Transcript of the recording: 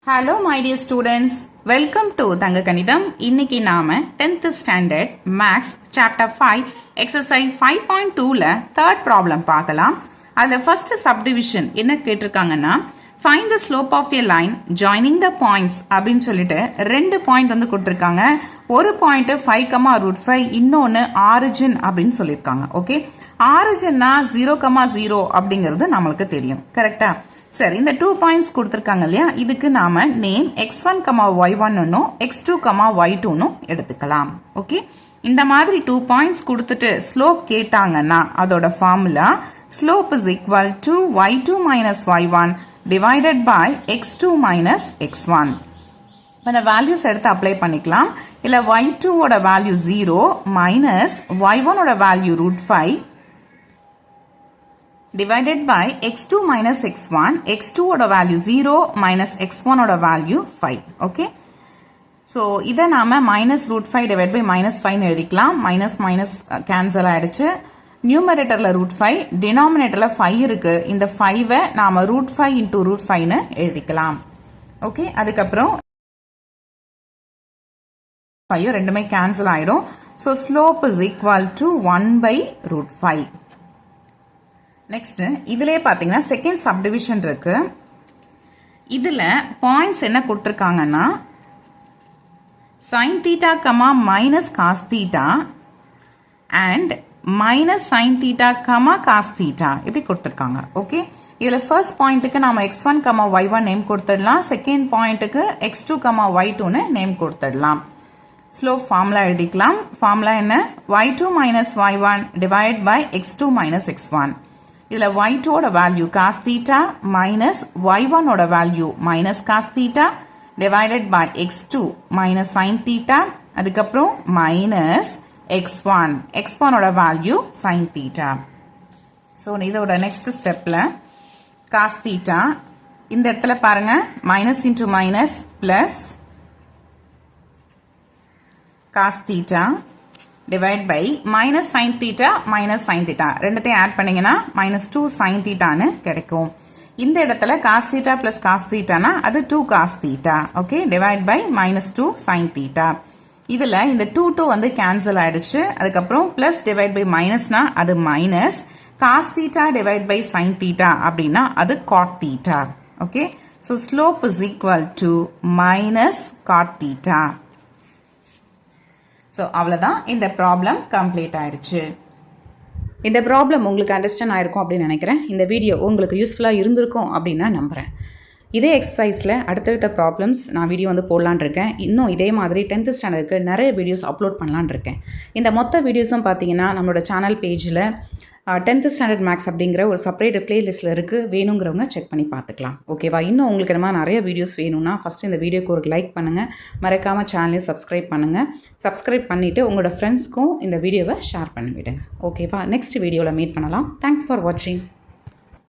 Hello my dear students, welcome to Thanga Kanidam. இன்னைக்கு நாம 10th standard maths chapter 5 exercise 5.2ல third problem பார்க்கலாம். அதுல first subdivision என்ன கேட்டிருக்காங்கன்னா find the slope of a line joining the points அப்படின்னு சொல்லிட்டு ரெண்டு point வந்து கொடுத்திருக்காங்க. ஒரு பாயிண்ட் 5, இன்னொன்னு origin அப்படின்னு சொல்லிருக்காங்க. ஓகே, originனா 0, 0 அப்படிங்கிறது நம்மளுக்கு தெரியும். கரெக்டா? சரி, இந்த 2 பாயிண்ட்ஸ் கொடுத்திருக்காங்க இல்லையா, இதுக்கு நாம name x1, y1 x2, y2 எடுத்துக்கலாம். ஓகே, இந்த மாதிரி 2 பாயிண்ட்ஸ் கொடுத்துட்டு ஸ்லோப் கேட்டாங்கன்னா அதோட formula slope is equal to y2 minus y1 divided by x2 minus x1. இப்போ இந்த வேல்யூஸ் எடுத்து அப்ளை பண்ணிக்கலாம். இல்லை y2 ஓட வேல்யூ 0 minus y1 ஓட value √5 divided by x2 minus x1, x2 ஓட value 0 minus x1 ஓட value 5. okay, so இதை நாம minus √5 divided by minus 5 எழுதிக்கலாம். minus minus cancel ஆயிடுச்சு. numeratorல √5, denominatorல 5 இருக்கு. இந்த 5 நாம √5 into √5 எழுதிக்கலாம். okay, அதுக்கப்புறம் 5 ரெண்டுமே cancel ஆயிடும். so slope is equal to 1 by √5. Next இதுலயே பாத்தீங்கன்னா செகண்ட் சப்டிவிஷன் இருக்கு. இதுல பாயிண்ட்ஸ் என்ன கொடுத்திருக்காங்கன்னா sin theta, minus cos theta and minus sin theta, cos theta இப்படி கொடுத்திருக்காங்க. ஓகே, இதுல ஃபர்ஸ்ட் பாயிண்ட்டுக்கு நாம x1, y1 நேம் கொடுத்துடலாம். செகண்ட் பாயிண்ட்டுக்கு x2, y2 நேம் கொடுத்துடலாம். ஸ்லோப் ஃபார்முலா எழுதிக்கலாம். ஃபார்முலா என்ன? y2 minus y1 divided by x2 minus x1. இதுல y2 ஓட value cos theta minus y1 ஓட value minus cos theta divided by x2 minus sin theta, அதுக்கப்புறம் minus x1 ஓட value sin theta. So இதோட next ஸ்டெப்ல cos theta இந்த இடத்துல பாருங்க minus into minus plus cos theta divide by minus sin theta minus sin theta ரெண்டுத்தையும் add பண்ணீங்கன்னா minus 2 sin theta னு கிடைக்கும். இந்த இடத்துல cos theta plus cos theta னா அது 2 cos theta. Okay, divide by minus 2 sin theta. இதுல இந்த 2 வந்து cancel ஆயிடுச்சு. அதுக்கப்புறம் plus divide by minus னா அது minus cos theta divide by sin theta அப்படின்னா அது cot theta. Okay, so slope is equal to minus cot theta. So அவ்வளோதான், இந்த ப்ராப்ளம் கம்ப்ளீட் ஆயிடுச்சு. இந்த ப்ராப்ளம் உங்களுக்கு அண்டர்ஸ்டாண்ட் ஆயிருக்கும் அப்படின்னு நினைக்கிறேன். இந்த வீடியோ உங்களுக்கு யூஸ்ஃபுல்லாக இருந்திருக்கும் அப்படின்னு நான் நம்புகிறேன். இதே எக்ஸசைஸில் அடுத்தடுத்த ப்ராப்ளம்ஸ் நான் வீடியோ வந்து போடலான் இருக்கேன். இன்னும் இதே மாதிரி 10th ஸ்டாண்டர்டுக்கு நிறைய வீடியோஸ் அப்லோட் பண்ணலான் இருக்கேன். இந்த மொத்த வீடியோஸும் பார்த்தீங்கன்னா நம்மளோட சேனல் பேஜில் 10th ஸ்டாண்டர்ட் மேக்ஸ் அப்படிங்கிற ஒரு செப்பரேட் பிளேலிஸ்ட்டில் இருக்குது. வேணுங்கிறவங்க செக் பண்ணி பார்த்துக்கலாம். ஓகேவா? இன்னும் உங்களுக்கு இந்த மாதிரி நிறைய வீடியோஸ் வேணும்னா ஃபஸ்ட்டு இந்த வீடியோக்கு ஒரு லைக் பண்ணுங்கள். மறக்காமல் சேனலையும் சப்ஸ்கிரைப் பண்ணுங்கள். சப்ஸ்கிரைப் பண்ணிவிட்டு உங்களோட ஃப்ரெண்ட்ஸ்க்கும் இந்த வீடியோவை ஷேர் பண்ணிவிடுங்க. ஓகேவா? நெக்ஸ்ட் வீடியோவில் மீட் பண்ணலாம். தேங்க்ஸ் ஃபார் வாட்சிங்.